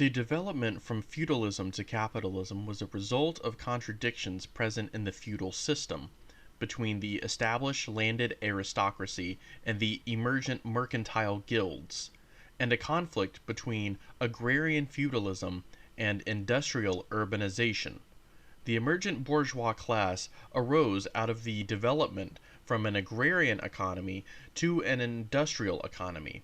The development from feudalism to capitalism was a result of contradictions present in the feudal system between the established landed aristocracy and the emergent mercantile guilds, and a conflict between agrarian feudalism and industrial urbanization. The emergent bourgeois class arose out of the development from an agrarian economy to an industrial economy,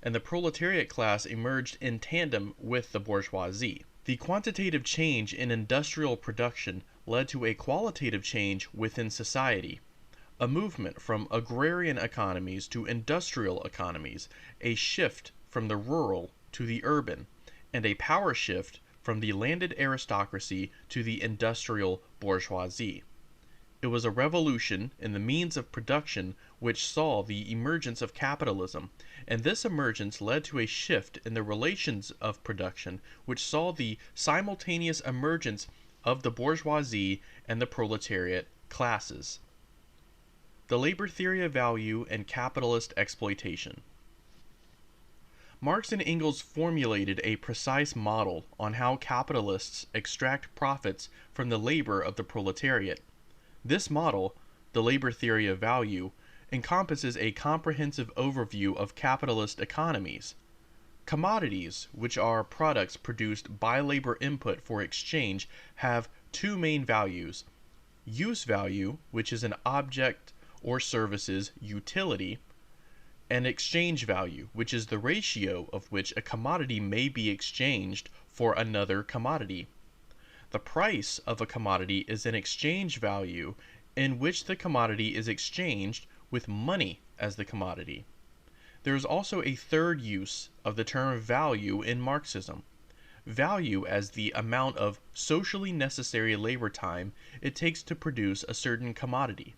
and the proletariat class emerged in tandem with the bourgeoisie. The quantitative change in industrial production led to a qualitative change within society, a movement from agrarian economies to industrial economies, a shift from the rural to the urban, and a power shift from the landed aristocracy to the industrial bourgeoisie. It was a revolution in the means of production which saw the emergence of capitalism, and this emergence led to a shift in the relations of production which saw the simultaneous emergence of the bourgeoisie and the proletariat classes. The labor theory of value and capitalist exploitation. Marx and Engels formulated a precise model on how capitalists extract profits from the labor of the proletariat. This model, the labor theory of value, encompasses a comprehensive overview of capitalist economies. Commodities, which are products produced by labor input for exchange, have two main values: use value, which is an object or service's utility, and exchange value, which is the ratio of which a commodity may be exchanged for another commodity. The price of a commodity is an exchange value in which the commodity is exchanged with money as the commodity. There is also a third use of the term value in Marxism. Value as the amount of socially necessary labor time it takes to produce a certain commodity.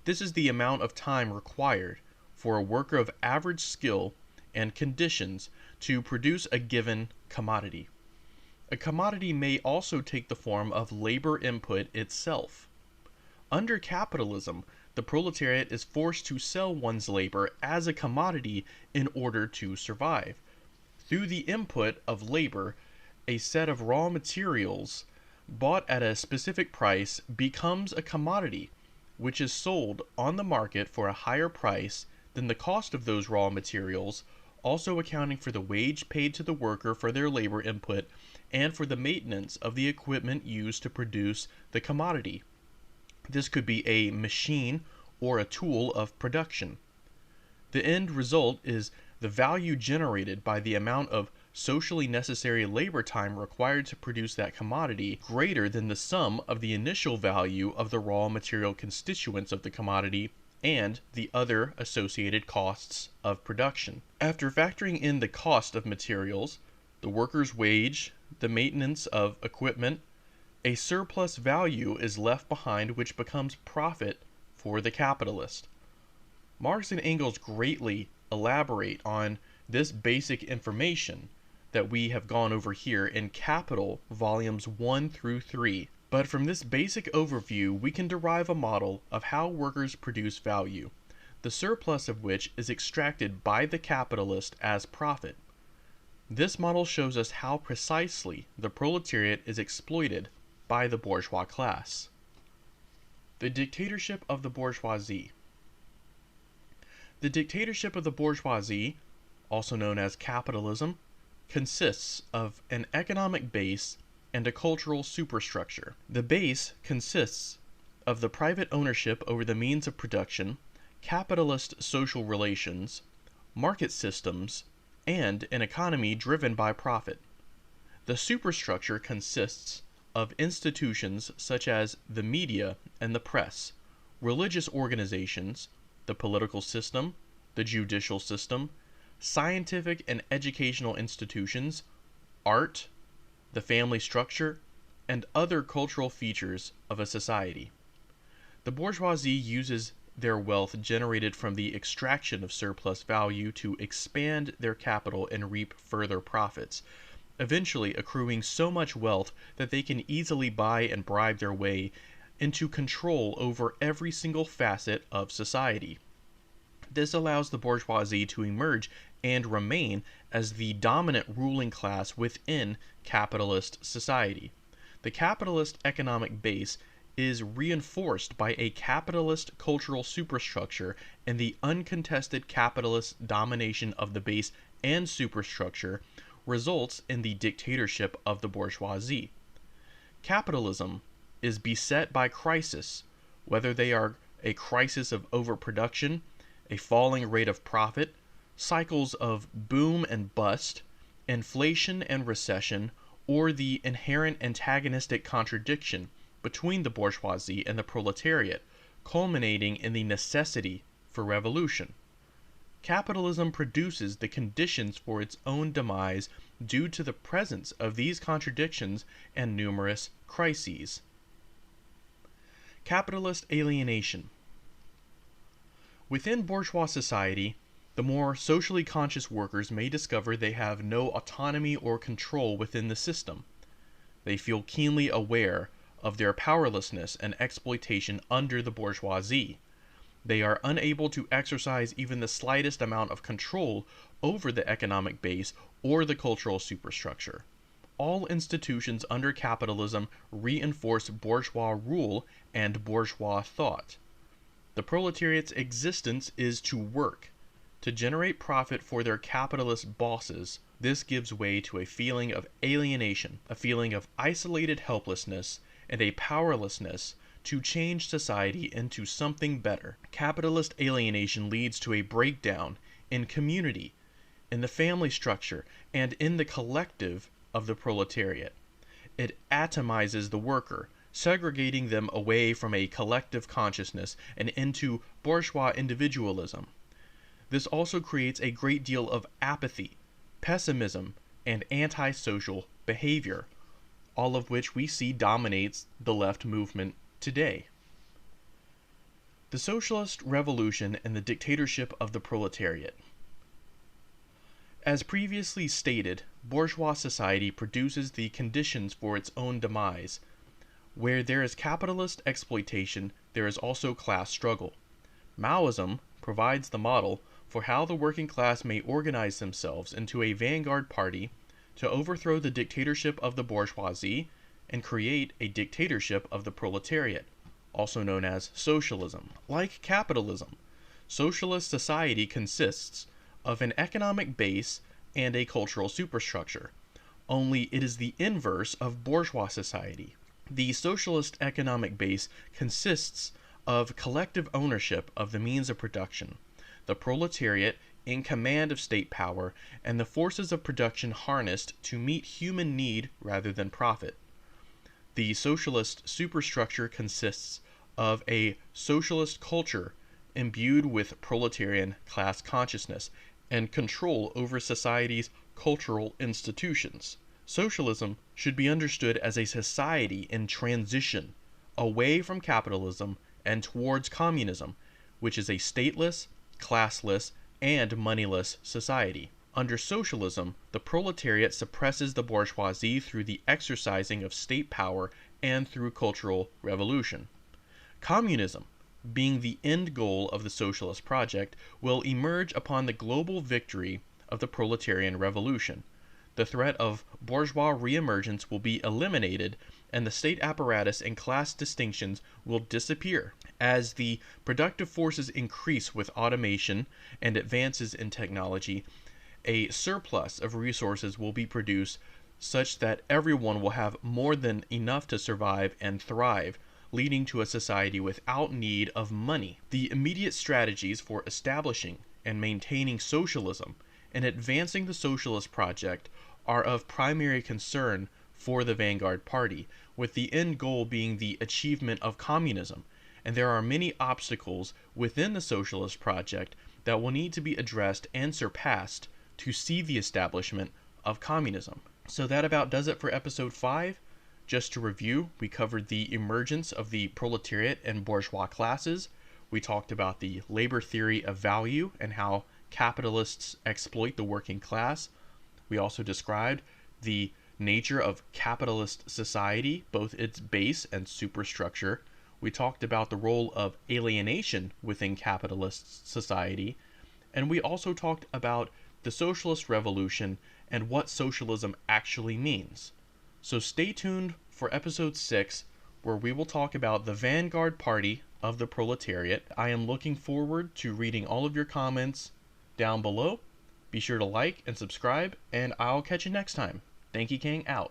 This is the amount of time required for a worker of average skill and conditions to produce a given commodity. A commodity may also take the form of labor input itself. Under capitalism, the proletariat is forced to sell one's labor as a commodity in order to survive. Through the input of labor, a set of raw materials bought at a specific price becomes a commodity, which is sold on the market for a higher price than the cost of those raw materials, also accounting for the wage paid to the worker for their labor input and for the maintenance of the equipment used to produce the commodity. This could be a machine or a tool of production. The end result is the value generated by the amount of socially necessary labor time required to produce that commodity greater than the sum of the initial value of the raw material constituents of the commodity and the other associated costs of production. After factoring in the cost of materials, the worker's wage, the maintenance of equipment, a surplus value is left behind which becomes profit for the capitalist. Marx and Engels greatly elaborate on this basic information that we have gone over here in Capital volumes 1 through 3. But from this basic overview, we can derive a model of how workers produce value, the surplus of which is extracted by the capitalist as profit. This model shows us how precisely the proletariat is exploited by the bourgeois class. The dictatorship of the bourgeoisie. The dictatorship of the bourgeoisie, also known as capitalism, consists of an economic base and a cultural superstructure. The base consists of the private ownership over the means of production, capitalist social relations, market systems, and an economy driven by profit. The superstructure consists of institutions such as the media and the press, religious organizations, the political system, the judicial system, scientific and educational institutions, art, the family structure, and other cultural features of a society. The bourgeoisie uses their wealth generated from the extraction of surplus value to expand their capital and reap further profits, eventually accruing so much wealth that they can easily buy and bribe their way into control over every single facet of society. This allows the bourgeoisie to emerge and remain as the dominant ruling class within capitalist society. The capitalist economic base is reinforced by a capitalist cultural superstructure, and the uncontested capitalist domination of the base and superstructure results in the dictatorship of the bourgeoisie. Capitalism is beset by crisis, whether they are a crisis of overproduction, a falling rate of profit, cycles of boom and bust, inflation and recession, or the inherent antagonistic contradiction between the bourgeoisie and the proletariat, culminating in the necessity for revolution. Capitalism produces the conditions for its own demise due to the presence of these contradictions and numerous crises. Capitalist alienation. Within bourgeois society, the more socially conscious workers may discover they have no autonomy or control within the system. They feel keenly aware of their powerlessness and exploitation under the bourgeoisie. They are unable to exercise even the slightest amount of control over the economic base or the cultural superstructure. All institutions under capitalism reinforce bourgeois rule and bourgeois thought. The proletariat's existence is to work, to generate profit for their capitalist bosses. This gives way to a feeling of alienation, a feeling of isolated helplessness, and a powerlessness to change society into something better. Capitalist alienation leads to a breakdown in community, in the family structure, and in the collective of the proletariat. It atomizes the worker, segregating them away from a collective consciousness and into bourgeois individualism. This also creates a great deal of apathy, pessimism, and antisocial behavior, all of which we see dominates the left movement today. The socialist revolution and the dictatorship of the proletariat. As previously stated, bourgeois society produces the conditions for its own demise. Where there is capitalist exploitation, there is also class struggle. Maoism provides the model for how the working class may organize themselves into a vanguard party to overthrow the dictatorship of the bourgeoisie and create a dictatorship of the proletariat, also known as socialism. Like capitalism, socialist society consists of an economic base and a cultural superstructure, only it is the inverse of bourgeois society. The socialist economic base consists of collective ownership of the means of production, the proletariat in command of state power, and the forces of production harnessed to meet human need rather than profit. The socialist superstructure consists of a socialist culture imbued with proletarian class consciousness and control over society's cultural institutions. Socialism should be understood as a society in transition away from capitalism and towards communism, which is a stateless, classless, and moneyless society. Under socialism, the proletariat suppresses the bourgeoisie through the exercising of state power and through cultural revolution. Communism, being the end goal of the socialist project, will emerge upon the global victory of the proletarian revolution. The threat of bourgeois reemergence will be eliminated, and the state apparatus and class distinctions will disappear. As the productive forces increase with automation and advances in technology, a surplus of resources will be produced such that everyone will have more than enough to survive and thrive, leading to a society without need of money. The immediate strategies for establishing and maintaining socialism and advancing the socialist project are of primary concern for the vanguard party, with the end goal being the achievement of communism, and there are many obstacles within the socialist project that will need to be addressed and surpassed to see the establishment of communism. So that about does it for episode 5. Just to review, we covered the emergence of the proletariat and bourgeois classes. We talked about the labor theory of value and how capitalists exploit the working class. We also described the nature of capitalist society, both its base and superstructure. We talked about the role of alienation within capitalist society, and we also talked about the socialist revolution and what socialism actually means. So stay tuned for episode 6, where we will talk about the vanguard party of the proletariat. I am looking forward to reading all of your comments down below. Be sure to like and subscribe, and I'll catch you next time. Thank you, King, out.